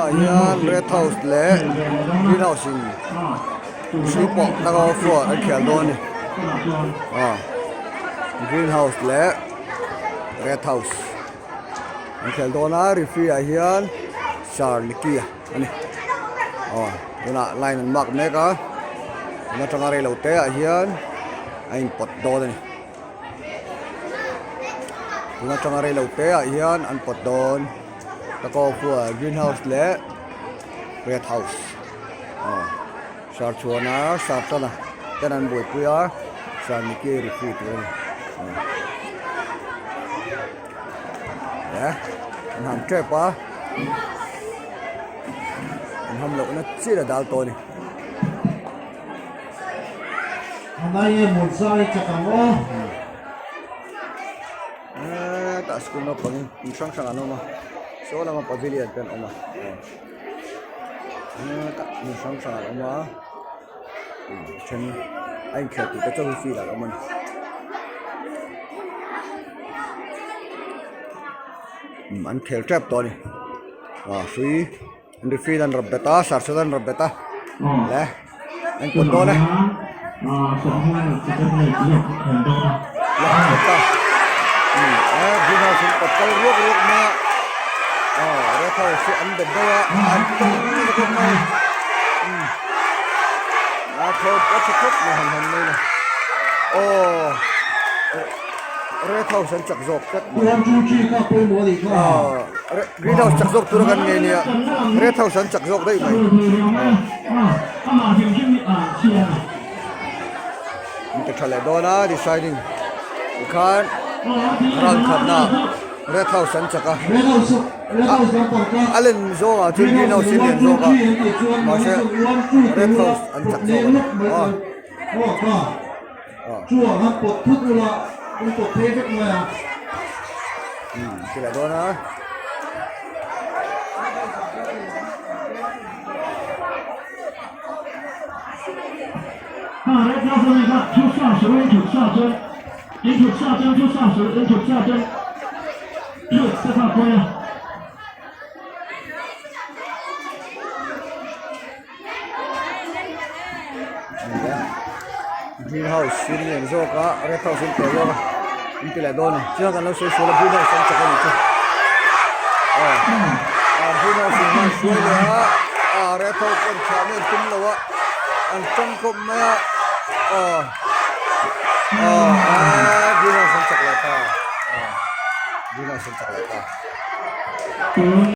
hian red house le green house in siêu bọc ta có phở ăn khèo đôn này greenhouse le red house ăn khèo đôn á refri hian sar likia anh đây là line anh mặc mấy cái nó trong đây lâu té hian anh pot đôn này nó trong đây lâu té hian anh pot đôn ta có phở greenhouse le red house sar chuana sar chana tên anh buổi khuya sar likia refri tu đấy anh ham chơi quá anh ham lẩu nó chỉ là đào to này hôm nay một sai chắc không tak school nó bằng sang sang ano mà số là mà pavilion pen oma tak sang sang ano mà chân anh khéo thì cái chỗ phi là ông mình anh khéo trap to này suy anh đi phi dan rabeta sarso dan rabeta le anh cuốn to này bây giờ chúng ta có ruốc mà đây thôi sẽ ăn được đâu ăn cái này thôi có chút chút mà hầm đây này đây thôi sẽ chặt dọc tất cái đâu chặt dọc tôi cần nghe nè đây thôi sẽ chặt dọc đây mày mình trả lại đó na deciding kan ran kharna red house san chaka alen zoga chulgi no silen zoga ma se red house an chak zoga chua nó cột thức là cũng cột thế rất là chỉ là đó na red house này là chú sa số chú sa chân anh chụp xa chân chú sa số anh chụp xa chân chụp sẽ phạt quay greenhouse silen zoga red house in telo inte la dona chưa kan lo se so la greenhouse san chaka ni greenhouse in suai la red house kan chame tum lo an chang ko ma greenhouse san chaka la ta greenhouse san chaka la ta